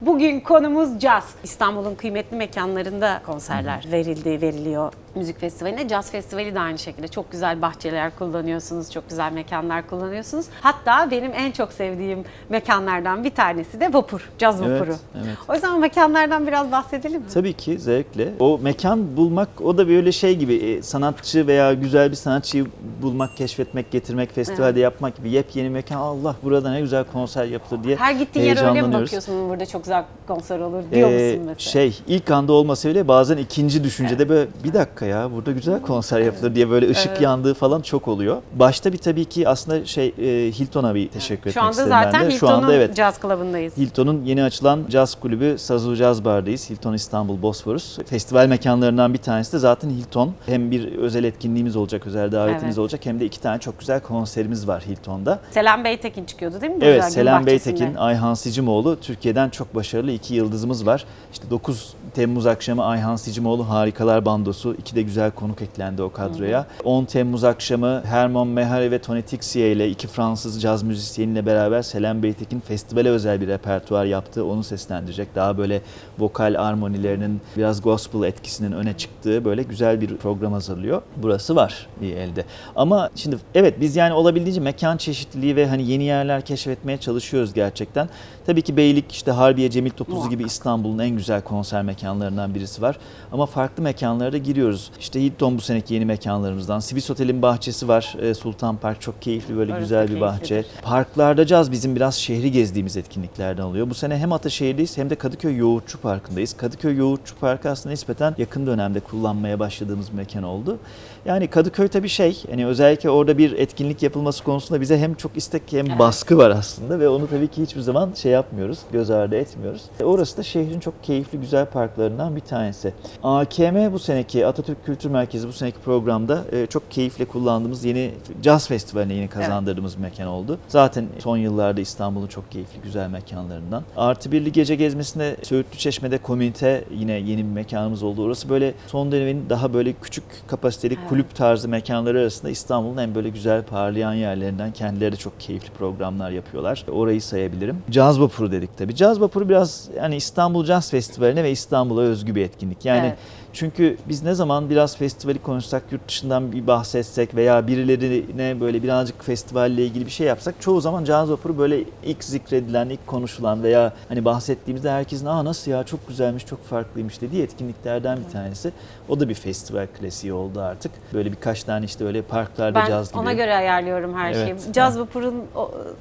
Bugün konumuz caz. İstanbul'un kıymetli mekanlarında konserler veriliyor müzik festivaline. Caz festivali de aynı şekilde. Çok güzel bahçeler kullanıyorsunuz, çok güzel mekanlar kullanıyorsunuz. Hatta benim en çok sevdiğim mekanlardan bir tanesi de vapur, caz vapuru. Evet. O yüzden mekanlardan biraz bahsedelim mi? Tabii ki zevkle. O mekan bulmak, o da böyle şey gibi sanatçı veya güzel bir sanatçıyı bulmak, keşfetmek, getirmek, festivalde yapmak gibi yepyeni mekan. Allah, burada ne güzel konser yapılır diye Her gittiğin yere öyle mi heyecanlanıyoruz. bakıyorsun? Burada çok güzel konser olur diyor musun mesela? İlk anda olmasa bile bazen ikinci düşüncede böyle bir dakika ya, burada güzel konser yapılır diye böyle ışık yandığı falan çok oluyor. Başta bir tabii ki aslında Hilton'a bir teşekkür etmek istedim ben de. Şu anda zaten Hilton'un Caz Club'ındayız. Hilton'un yeni açılan caz kulübü Sazu Caz Bar'dayız. Hilton İstanbul Bosphorus. Festival mekanlarından bir tanesi de zaten Hilton. Hem bir özel etkinliğimiz olacak, özel davetimiz olacak, hem de 2 tane çok güzel konserimiz var Hilton'da. Selam Beytekin çıkıyordu değil mi? Evet, Selam Beytekin, Ayhan Sicimoğlu, Türkiye'den çok başarılı 2 yıldızımız var. İşte 9 Temmuz akşamı Ayhan Sicimoğlu Harikalar Bandosu, 2 de güzel konuk eklendi o kadroya. 10 Temmuz akşamı Hermon Mehari ve Tony Tixier ile 2 Fransız caz müzisyeniyle beraber Selam Beytekin festivale özel bir repertuar yaptı. Onu seslendirecek. Daha böyle vokal armonilerinin, biraz gospel etkisinin öne çıktığı böyle güzel bir program hazırlıyor. Burası var bir elde. Ama şimdi evet, biz yani olabildiğince mekan çeşitliliği ve hani yeni yerler keşfetmeye çalışıyoruz gerçekten. Tabii ki Beylik, işte Harbiye, Cemil Topuzlu gibi İstanbul'un en güzel konser mekanlarından birisi var. Ama farklı mekanlara da giriyoruz. İşte Hilton bu seneki yeni mekanlarımızdan. Swiss Otel'in bahçesi var. Sultan Park çok keyifli, böyle Orası güzel bir keyiflidir. bahçe. Parklarda caz bizim biraz şehri gezdiğimiz etkinliklerden oluyor. Bu sene hem Ataşehir'deyiz hem de Kadıköy Yoğurtçu Parkı'ndayız. Kadıköy Yoğurtçu Parkı aslında nispeten yakın dönemde kullanmaya başladığımız bir mekan oldu. Yani Kadıköy tabii hani özellikle orada bir etkinlik yapılması konusunda bize hem çok istek hem baskı var aslında ve onu tabii ki hiçbir zaman yapmıyoruz, göz ardı etmiyoruz. Orası da şehrin çok keyifli, güzel parklarından bir tanesi. AKM bu seneki, Atatürk Kültür Merkezi bu seneki programda çok keyifle kullandığımız yeni caz festivaline yeni kazandırdığımız bir mekan oldu. Zaten son yıllarda İstanbul'un çok keyifli, güzel mekanlarından. Artı birli gece gezmesinde Söğütlü Çeşme'de komünite yine yeni bir mekanımız oldu. Orası böyle son dönemin daha böyle küçük kapasiteli kulüp tarzı mekanları arasında İstanbul'un en böyle güzel parlayan yerlerinden. Kendileri de çok keyifli programlar yapıyorlar. Orayı sayabilirim. Caz Vapuru dedik tabii. Caz Vapuru biraz yani İstanbul Caz Festivali'ne ve İstanbul'a özgü bir etkinlik. Yani çünkü biz ne zaman biraz festivali konuşsak, yurt dışından bir bahsetsek veya birilerine böyle birazcık festivalle ilgili bir şey yapsak, çoğu zaman Caz Vapuru böyle ilk zikredilen, ilk konuşulan veya hani bahsettiğimizde herkesin nasıl ya, çok güzelmiş, çok farklıymış dediği etkinliklerden bir tanesi. O da bir festival klasiği oldu artık. Böyle birkaç tane işte öyle parklarda caz gibi. Ben ona göre ayarlıyorum her şeyi. Caz Vapuru'nun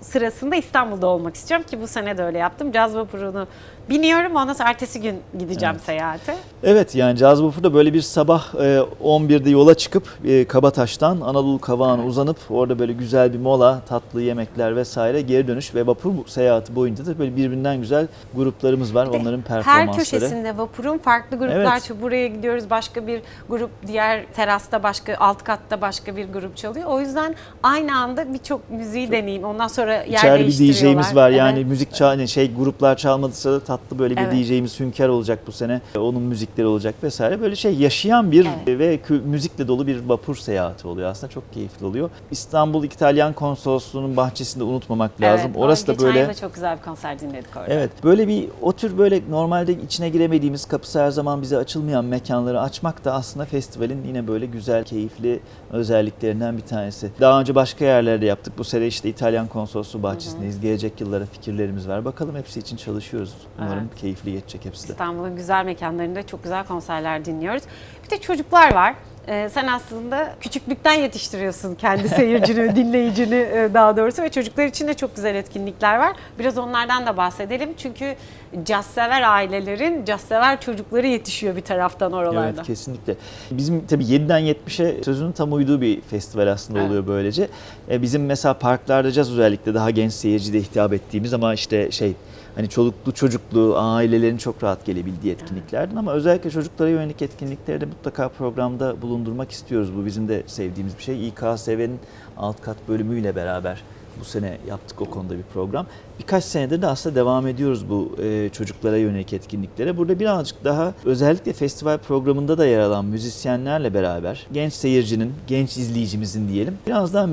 sırasında İstanbul'da olmak istiyorum ki bu sene de öyle yaptım. Caz Vapuru'nu biniyorum, ondan sonra ertesi gün gideceğim seyahate. Evet, yani Caz Vapur'da böyle bir sabah 11'de yola çıkıp Kabataş'tan Anadolu Kavağı'na uzanıp orada böyle güzel bir mola, tatlı yemekler vesaire, geri dönüş ve vapur seyahati boyunca da böyle birbirinden güzel gruplarımız var. Onların performansları. Her köşesinde vapurun farklı gruplar çalıyor. Buraya gidiyoruz, başka bir grup, diğer terasta başka, alt katta başka bir grup çalıyor. O yüzden aynı anda birçok müziği deneyim. Ondan sonra yer İçeride değiştiriyorlar. bir DJ'miz var. Yani müzik gruplar çalmadıysa da tatlı böyle bir DJ'miz Hünkar olacak bu sene. Onun müzikleri olacak vesaire. Böyle yaşayan bir ve müzikle dolu bir vapur seyahati oluyor. Aslında çok keyifli oluyor. İstanbul İtalyan Konsolosluğu'nun bahçesinde unutmamak lazım. Orası da böyle. Geçen yıl çok güzel bir konser dinledik orada. Evet. Böyle o tür böyle normalde içine giremediğimiz, kapısı her zaman bize açılmayan mekanları açmak da aslında festivalin yine böyle güzel, keyifli özelliklerinden bir tanesi. Daha önce başka yerlerde yaptık. Bu sene işte İtalyan Konsolosluğu bahçesindeyiz. Gelecek yıllara fikirlerimiz var. Bakalım, hepsi için çalışıyoruz. Umarım keyifli geçecek hepsi de. İstanbul'un güzel mekanlarında çok güzel konserler dinliyoruz. Bir de çocuklar var. Sen aslında küçüklükten yetiştiriyorsun kendi seyircini, dinleyicini daha doğrusu, ve çocuklar için de çok güzel etkinlikler var. Biraz onlardan da bahsedelim. Çünkü cazsever ailelerin cazsever çocukları yetişiyor bir taraftan oralarda. Evet, kesinlikle. Bizim tabii 7'den 70'e sözünün tam uyduğu bir festival aslında oluyor böylece. Bizim mesela parklarda caz özellikle daha genç seyirciye hitap ettiğimiz ama işte hani çoluklu çocuklu ailelerin çok rahat gelebildiği etkinliklerden, ama özellikle çocuklara yönelik etkinlikleri de mutlaka programda bulundurmak istiyoruz. Bu bizim de sevdiğimiz bir şey. İKSV'nin alt kat bölümüyle beraber bu sene yaptık o konuda bir program. Birkaç senedir de aslında devam ediyoruz bu çocuklara yönelik etkinliklere. Burada birazcık daha özellikle festival programında da yer alan müzisyenlerle beraber genç seyircinin, genç izleyicimizin diyelim, biraz daha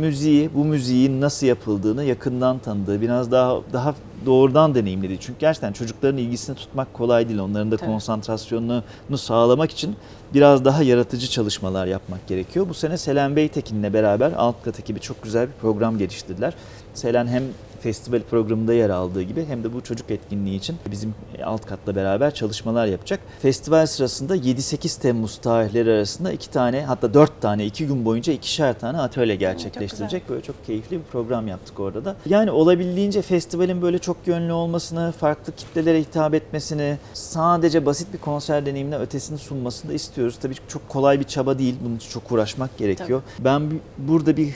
bu müziğin nasıl yapıldığını yakından tanıdığı, biraz daha doğrudan deneyimlediği. Çünkü gerçekten çocukların ilgisini tutmak kolay değil. Onların da konsantrasyonunu sağlamak için biraz daha yaratıcı çalışmalar yapmak gerekiyor. Bu sene Selen Beytekin'le beraber Alt Kat ekibi çok güzel bir program geliştirdiler. Selen hem festival programında yer aldığı gibi hem de bu çocuk etkinliği için bizim Alt Kat'la beraber çalışmalar yapacak. Festival sırasında 7-8 Temmuz tarihleri arasında 2 tane, hatta 4 tane 2 gün boyunca 2'şer tane atölye gerçekleştirecek. Böyle çok keyifli bir program yaptık orada da. Yani olabildiğince festivalin böyle çok yönlü olmasını, farklı kitlelere hitap etmesini, sadece basit bir konser deneyimine ötesini sunmasını da istiyoruz. Tabii çok kolay bir çaba değil. Bunun için çok uğraşmak gerekiyor. Ben burada bir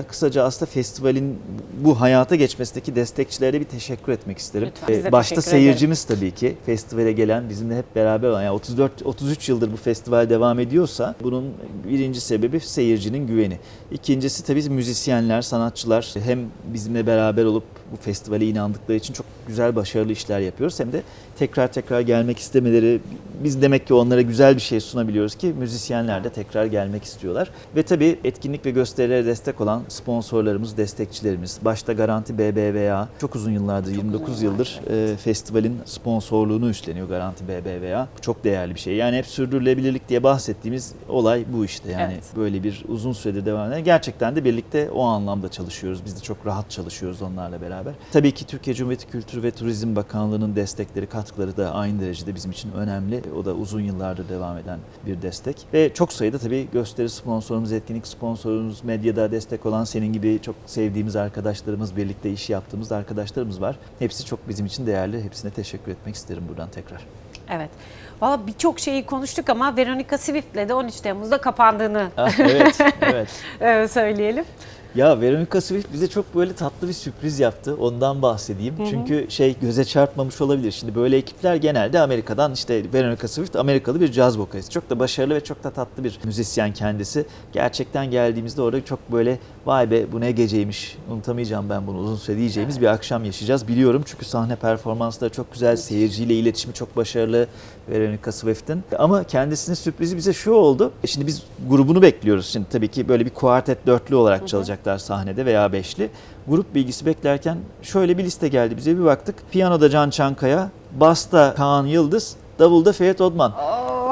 kısaca aslında festivalin bu hayata geçmesindeki destekçilere bir teşekkür etmek isterim. Başta seyircimiz tabii ki, festivale gelen, bizimle hep beraber olan, yani 33 yıldır bu festival devam ediyorsa bunun birinci sebebi seyircinin güveni. İkincisi tabii müzisyenler, sanatçılar hem bizimle beraber olup bu festivale inandıkları için çok güzel, başarılı işler yapıyoruz. Hem de tekrar gelmek istemeleri, biz demek ki onlara güzel bir şey sunabiliyoruz ki müzisyenler de tekrar gelmek istiyorlar. Ve tabii etkinlik ve gösterilere destek olan sponsorlarımız, destekçilerimiz, başta Garanti BBVA, çok uzun yıllardır, 29 yıldır festivalin sponsorluğunu üstleniyor Garanti BBVA. Çok değerli bir şey. Yani hep sürdürülebilirlik diye bahsettiğimiz olay bu işte. Yani böyle bir uzun süredir devam eden. Gerçekten de birlikte o anlamda çalışıyoruz. Biz de çok rahat çalışıyoruz onlarla beraber. Tabii ki Türkiye Cumhuriyeti Kültür ve Turizm Bakanlığı'nın destekleri, katkıları da aynı derecede bizim için önemli. O da uzun yıllardır devam eden bir destek. Ve çok sayıda tabii gösteri sponsorumuz, etkinlik sponsorumuz, medyada destek olan senin gibi çok sevdiğimiz arkadaşlarımız, birlikte iş yaptığımız arkadaşlarımız var. Hepsi çok bizim için değerli. Hepsine teşekkür etmek isterim buradan tekrar. Evet. Valla birçok şeyi konuştuk ama Veronica Swift'le de 13 Temmuz'da kapandığını Evet. söyleyelim. Ya Veronica Swift bize çok böyle tatlı bir sürpriz yaptı. Ondan bahsedeyim. Çünkü göze çarpmamış olabilir. Şimdi böyle ekipler genelde Amerika'dan, işte Veronica Swift Amerikalı bir caz vokalist. Çok da başarılı ve çok da tatlı bir müzisyen kendisi. Gerçekten geldiğimizde orada çok böyle vay be bu ne geceymiş, unutamayacağım ben bunu uzun süre diyeceğimiz bir akşam yaşayacağız. Biliyorum çünkü sahne performansları çok güzel, seyirciyle iletişimi çok başarılı Veronica Swift'in. Ama kendisinin sürprizi bize şu oldu. Şimdi biz grubunu bekliyoruz. Şimdi tabii ki böyle bir kuartet, dörtlü olarak çalacaklar sahnede veya beşli. Grup bilgisi beklerken şöyle bir liste geldi bize, bir baktık. Piyanoda Can Çankaya, basta Kaan Yıldız, davulda Ferit Odman.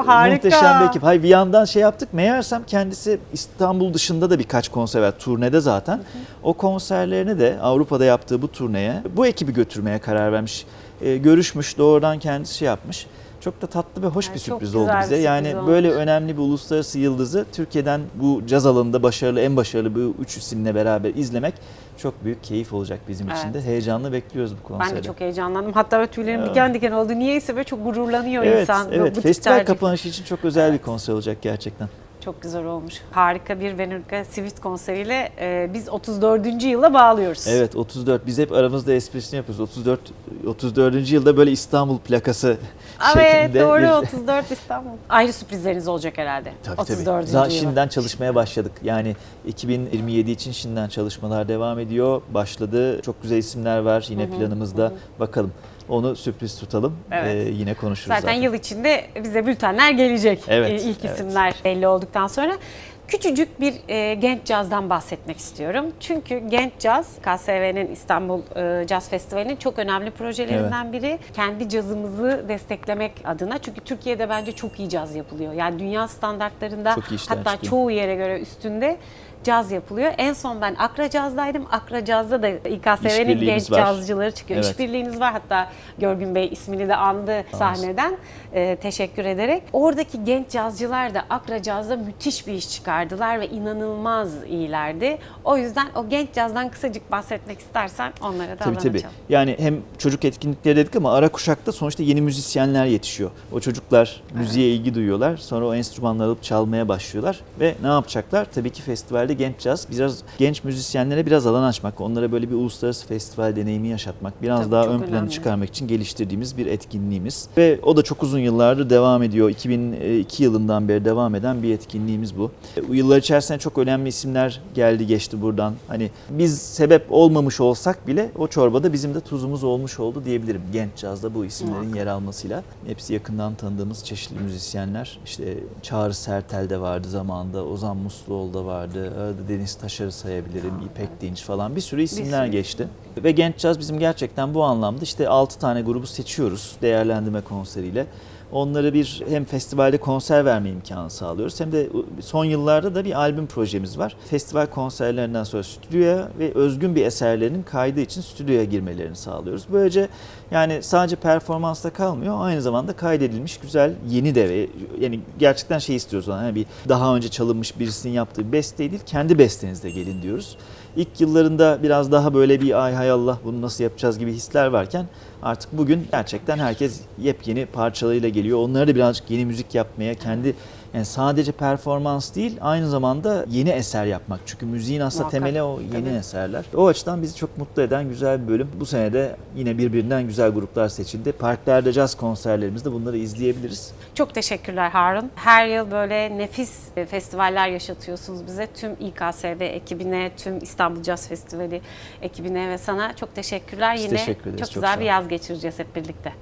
Harika. Muhteşem bir ekip. Hayır, bir yandan yaptık. Meğersem kendisi İstanbul dışında da birkaç konser var. Turnede zaten. O konserlerini de Avrupa'da yaptığı bu turneye bu ekibi götürmeye karar vermiş. Görüşmüş, doğrudan kendisi yapmış. Çok da tatlı ve hoş bir sürpriz oldu bize. Yani böyle önemli bir uluslararası yıldızı Türkiye'den bu caz alanında en başarılı bu 3 isimle beraber izlemek çok büyük keyif olacak bizim için de. Heyecanla bekliyoruz bu konseri. Ben de çok heyecanlandım. Hatta tüylerim diken diken oldu. Niyeyse böyle çok gururlanıyor insan. Evet, festival kapanışı için çok özel bir konser olacak gerçekten. Çok güzel olmuş. Harika bir Veronica Swift konseriyle biz 34. yıla bağlıyoruz. Evet, 34. Biz hep aramızda esprisini yapıyoruz. 34. yılda böyle İstanbul plakası şeklinde. Evet, doğru. 34 İstanbul. Ayrı sürprizleriniz olacak herhalde. Tabii. 34. yıla. Şimdiden çalışmaya başladık. Yani 2027 için şimdiden çalışmalar devam ediyor. Başladı. Çok güzel isimler var yine planımızda. Bakalım. Onu sürpriz tutalım. Yine konuşuruz zaten. Yıl içinde bize bültenler gelecek. İlk Evet. isimler belli olduktan sonra. Küçücük bir genç cazdan bahsetmek istiyorum. Çünkü genç caz, KSV'nin İstanbul Caz Festivali'nin çok önemli projelerinden biri. Kendi cazımızı desteklemek adına. Çünkü Türkiye'de bence çok iyi caz yapılıyor. Yani dünya standartlarında hatta çoğu yere göre üstünde caz yapılıyor. En son ben Akra Caz'daydım. Akra Caz'da da İKSV'nin genç cazcıları çıkıyor. Evet. İşbirliğiniz var. Hatta Görgün Bey ismini de andı sahneden. Teşekkür ederek. Oradaki genç cazcılar da Akra Caz'da müthiş bir iş çıkardılar ve inanılmaz iyilerdi. O yüzden o genç cazdan kısacık bahsetmek istersen onlara da alan açalım. Yani hem çocuk etkinlikleri dedik ama ara kuşakta sonuçta yeni müzisyenler yetişiyor. O çocuklar müziğe ilgi duyuyorlar. Sonra o enstrümanları alıp çalmaya başlıyorlar. Ve ne yapacaklar? Tabii ki festivalde genç caz, biraz genç müzisyenlere biraz alan açmak, onlara böyle bir uluslararası festival deneyimi yaşatmak, biraz daha ön plana çıkarmak için geliştirdiğimiz bir etkinliğimiz. Ve o da çok uzun yıllardır devam ediyor. 2002 yılından beri devam eden bir etkinliğimiz bu. Bu yıllar içerisinde çok önemli isimler geldi geçti buradan. Hani biz sebep olmamış olsak bile o çorbada bizim de tuzumuz olmuş oldu diyebilirim. Genç cazda bu isimlerin yer almasıyla. Hepsi yakından tanıdığımız çeşitli müzisyenler. İşte Çağrı Sertel de vardı zamanında, Ozan Musluoğlu da vardı. Arada Deniz Taşar'ı sayabilirim, İpek Dinç falan bir sürü isimler sürü geçti. Ve Genç Caz bizim gerçekten bu anlamda işte 6 tane grubu seçiyoruz değerlendirme konseriyle. Onları bir hem festivalde konser verme imkanı sağlıyoruz hem de son yıllarda da bir albüm projemiz var. Festival konserlerinden sonra stüdyoya ve özgün bir eserlerinin kaydı için stüdyoya girmelerini sağlıyoruz. Böylece yani sadece performansla kalmıyor, aynı zamanda kaydedilmiş güzel yeni de ve yani gerçekten şey istiyoruz. Yani bir daha önce çalınmış birisinin yaptığı bir beste değil, kendi bestenizle gelin diyoruz. İlk yıllarında biraz daha böyle bir ay hay Allah bunu nasıl yapacağız gibi hisler varken artık bugün gerçekten herkes yepyeni parçalarıyla geliyor. Onları da birazcık yeni müzik yapmaya, kendi yani sadece performans değil aynı zamanda yeni eser yapmak. Çünkü müziğin aslında Muhakkak. temeli o yeni Tabii. eserler. O açıdan bizi çok mutlu eden güzel bir bölüm. Bu sene de yine birbirinden güzel gruplar seçildi. Parklerde caz konserlerimizde bunları izleyebiliriz. Çok teşekkürler Harun. Her yıl böyle nefis festivaller yaşatıyorsunuz bize. Tüm İKSV ekibine, tüm İstanbul Caz Festivali ekibine ve sana çok teşekkürler. Biz Yine teşekkür ederiz. çok Çok güzel sağ bir ol. yaz geçireceğiz hep birlikte.